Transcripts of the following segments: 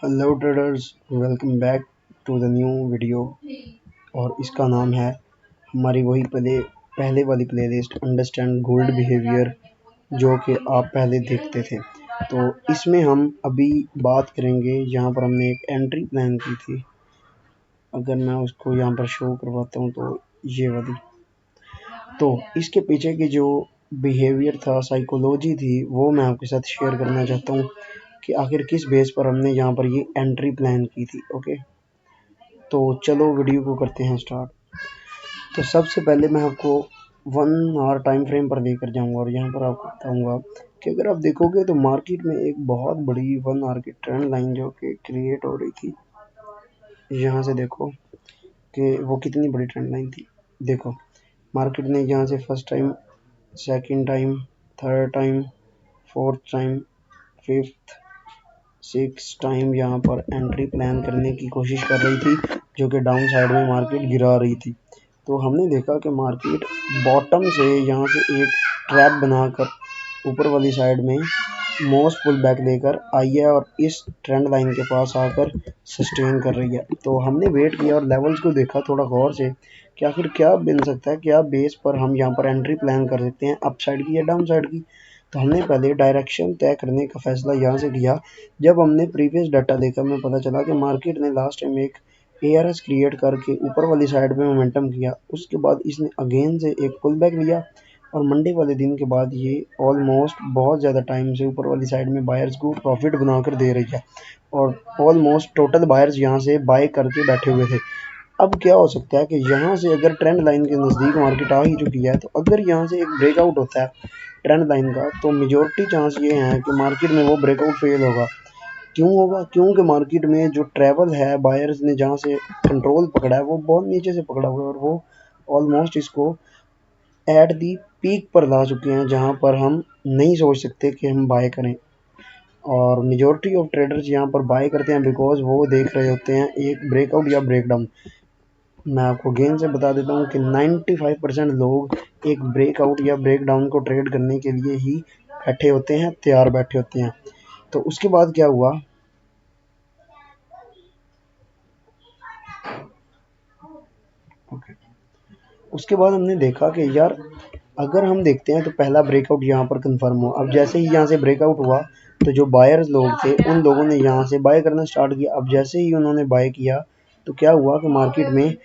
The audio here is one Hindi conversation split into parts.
Hello traders, welcome back to the new video. और इसका नाम है हमारी वही पहले वाली प्लेलिस्ट अंडरस्टैंड गोल्ड बिहेवियर, जो कि आप पहले देखते थे। तो इसमें हम अभी बात करेंगे, यहाँ पर हमने एक एंट्री प्लान की थी। अगर मैं उसको यहाँ पर शो करवाता हूँ तो ये वाली, तो इसके पीछे की जो बिहेवियर था, साइकोलॉजी थी, वो मैं आपके साथ शेयर करना चाहता हूँ कि आखिर किस बेस पर हमने यहाँ पर ये एंट्री प्लान की थी। ओके, तो चलो वीडियो को करते हैं स्टार्ट। तो सबसे पहले मैं आपको 1 आवर टाइम फ्रेम पर लेकर जाऊंगा और यहाँ पर आपको बताऊंगा कि अगर आप देखोगे तो मार्केट में एक बहुत बड़ी 1 आवर की ट्रेंड लाइन जो कि क्रिएट हो रही थी। यहाँ से देखो कि वो कितनी बड़ी ट्रेंड लाइन थी। देखो, मार्केट ने यहाँ से first time, second time, third time, fourth time, fifth, six time यहाँ पर एंट्री प्लान करने की कोशिश कर रही थी, जो कि डाउन साइड में मार्केट गिरा रही थी। तो हमने देखा कि मार्केट बॉटम से यहाँ से एक ट्रैप बनाकर ऊपर वाली साइड में मोस्ट पुल बैक लेकर आई है और इस ट्रेंड लाइन के पास आकर सस्टेन कर रही है। तो हमने वेट किया और लेवल्स को देखा थोड़ा गौर से कि आखिर क्या बन सकता है, क्या बेस पर हम यहाँ पर एंट्री प्लान कर सकते हैं, अप साइड की या डाउन साइड की। तो हमने पहले डायरेक्शन तय करने का फैसला यहाँ से किया। जब हमने प्रीवियस डाटा देखा, हमें पता चला कि मार्केट ने लास्ट टाइम एक एआरएस क्रिएट करके ऊपर वाली साइड में मोमेंटम किया। उसके बाद इसने अगेन से एक पुल बैक लिया और मंडे वाले दिन के बाद ये ऑलमोस्ट बहुत ज़्यादा टाइम से ऊपर वाली साइड में बायर्स को प्रॉफिट बनाकर दे रही है और ऑलमोस्ट टोटल बायर्स यहाँ से बाय करके बैठे हुए थे। अब क्या हो सकता है कि यहाँ से अगर ट्रेंड लाइन के नज़दीक मार्केट आ ही चुकी है, तो अगर यहाँ से एक ब्रेकआउट होता है ट्रेंड लाइन का, तो मेजोरिटी चांस ये है कि मार्केट में वो ब्रेकआउट फेल होगा। क्यों होगा? क्योंकि मार्केट में जो ट्रैवल है, बायर्स ने जहाँ से कंट्रोल पकड़ा है वो बहुत नीचे से पकड़ा हुआ है और वो ऑलमोस्ट इसको एट दी पीक पर ला चुके हैं, जहाँ पर हम नहीं सोच सकते कि हम बाय करें। और मेजॉरिटी ऑफ ट्रेडर्स यहाँ पर बाय करते हैं बिकॉज वो देख रहे होते हैं एक ब्रेकआउट या ब्रेकडाउन। मैं आपको गेन से बता देता हूँ कि 95% लोग एक ब्रेकआउट या ब्रेकडाउन को ट्रेड करने के लिए ही बैठे होते हैं, तैयार बैठे होते हैं। तो उसके बाद क्या हुआ? ओके, उसके बाद हमने देखा कि यार अगर हम देखते हैं तो पहला ब्रेकआउट यहाँ पर कंफर्म हुआ। अब जैसे ही यहाँ से ब्रेकआउट हुआ तो जो बायर्स लोग थे उन लोगों ने यहाँ से बाय करना स्टार्ट किया। अब जैसे ही उन्होंने बाय किया तो क्या हुआ कि मार्केट में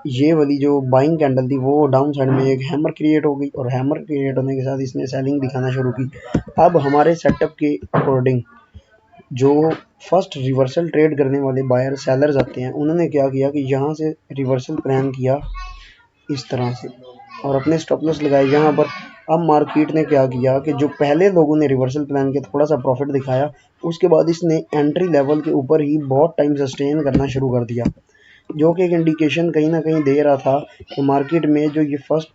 ये वाली जो बाइंग कैंडल थी वो डाउन साइड में एक हैमर क्रिएट हो गई और हैमर क्रिएट होने के साथ इसने सेलिंग दिखाना शुरू की। अब हमारे सेटअप के अकॉर्डिंग जो फर्स्ट रिवर्सल ट्रेड करने वाले बायर सेलर्स आते हैं, उन्होंने क्या किया कि यहाँ से रिवर्सल प्लान किया इस तरह से और अपने स्टॉप लॉस लगाए यहाँ पर। अब मार्केट ने क्या किया कि जो पहले लोगों ने रिवर्सल प्लान किया, थोड़ा सा प्रॉफिट दिखाया, उसके बाद इसने एंट्री लेवल के ऊपर ही बहुत टाइम सस्टेन करना शुरू कर दिया, जो कि एक इंडिकेशन कहीं ना कहीं दे रहा था कि मार्केट में जो ये फर्स्ट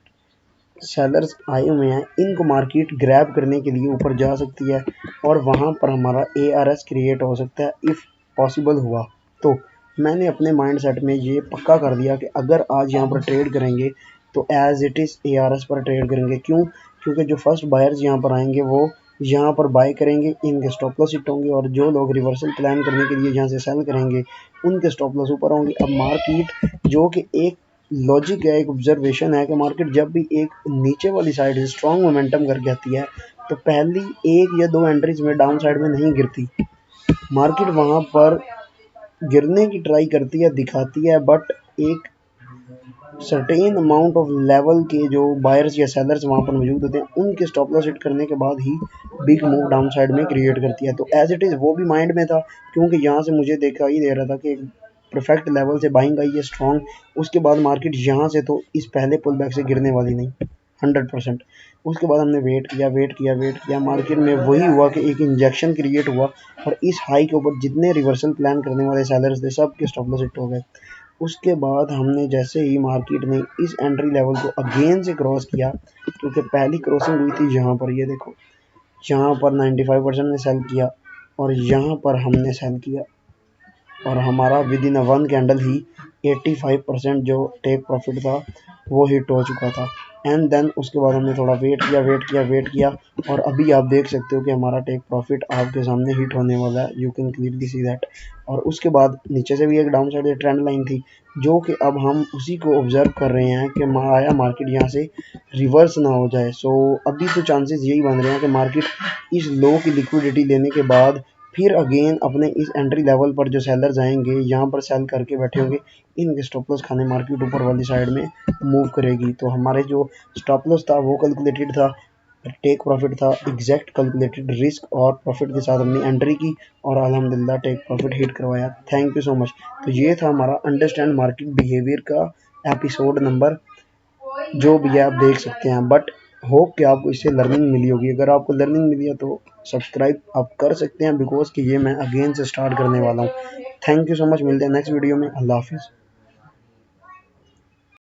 सेलर्स आए हुए हैं, इनको मार्केट ग्रैब करने के लिए ऊपर जा सकती है और वहाँ पर हमारा एआरएस क्रिएट हो सकता है इफ़ पॉसिबल हुआ तो। मैंने अपने माइंड सेट में ये पक्का कर दिया कि अगर आज यहाँ पर ट्रेड करेंगे तो एज इट इज़ एआरएस पर ट्रेड करेंगे। क्यों? क्योंकि जो फर्स्ट बायर्स यहाँ पर आएंगे वो यहाँ पर बाय करेंगे, इनके स्टॉप लॉस हिट होंगे और जो लोग रिवर्सल प्लान करने के लिए यहाँ से सेल करेंगे उनके स्टॉप लॉस ऊपर होंगे। अब मार्केट जो कि एक लॉजिक है, एक ऑब्जर्वेशन है कि मार्केट जब भी एक नीचे वाली साइड से स्ट्रॉन्ग मोमेंटम करके आती है तो पहली एक या दो एंट्रीज में डाउन साइड में नहीं गिरती। मार्केट वहां पर गिरने की ट्राई करती है, दिखाती है, बट एक सर्टेन अमाउंट ऑफ लेवल के जो बायर्स या सेलर्स वहां पर मौजूद होते हैं, उनके स्टॉप लॉस हिट करने के बाद ही बिग मूव डाउन साइड में क्रिएट करती है। तो एज इट इज़ वो भी माइंड में था, क्योंकि यहाँ से मुझे देखा ही दे रहा था कि एक परफेक्ट लेवल से बाइंग आई है स्ट्रॉन्ग। उसके बाद मार्केट यहाँ से तो इस पहले पुल बैक से गिरने वाली नहीं 100%। उसके बाद हमने वेट किया, मार्केट में वही हुआ कि एक इंजेक्शन क्रिएट हुआ और इस हाई के ऊपर जितने रिवर्सल प्लान करने वाले सेलर्स थे सब के स्टॉप लॉस हिट हो गए। उसके बाद हमने जैसे ही मार्केट ने इस एंट्री लेवल को अगेन से क्रॉस किया, क्योंकि पहली क्रॉसिंग हुई थी यहाँ पर, ये देखो यहाँ पर 95% ने सेल किया और यहाँ पर हमने सेल किया और हमारा within a one candle ही 85% जो टेक प्रॉफिट था वो हिट हो चुका था। एंड देन उसके बाद हमने थोड़ा वेट किया और अभी आप देख सकते हो कि हमारा टेक प्रॉफिट आपके सामने हिट होने वाला है। You can clearly see that. और उसके बाद नीचे से भी एक डाउन साइड ट्रेंड लाइन थी, जो कि अब हम उसी को ऑब्जर्व कर रहे हैं कि आया मार्केट यहाँ से रिवर्स ना हो जाए। सो अभी तो चांसेस यही बन रहे हैं कि मार्केट इस लो की लिक्विडिटी लेने के बाद फिर अगेन अपने इस एंट्री लेवल पर जो सेलर्स आएंगे यहाँ पर सेल करके बैठे होंगे, इनके स्टॉप लॉस खाने मार्केट ऊपर वाली साइड में मूव करेगी। तो हमारे जो स्टॉप लॉस था वो कैलकुलेटेड था, टेक प्रॉफिट था एग्जैक्ट कैलकुलेटेड, रिस्क और प्रॉफिट के साथ हमने एंट्री की और अल्हम्दुलिल्लाह टेक प्रॉफिट हिट करवाया। Thank you so much. तो ये था हमारा अंडरस्टैंड मार्केट बिहेवियर का एपिसोड नंबर, जो भी है आप देख सकते हैं। बट होप कि आपको इससे लर्निंग मिली होगी। अगर आपको लर्निंग मिली है तो सब्सक्राइब आप कर सकते हैं, बिकॉज कि ये मैं अगेन से स्टार्ट करने वाला हूँ। Thank you so much. मिलते हैं नेक्स्ट वीडियो में। अल्लाह हाफिज़।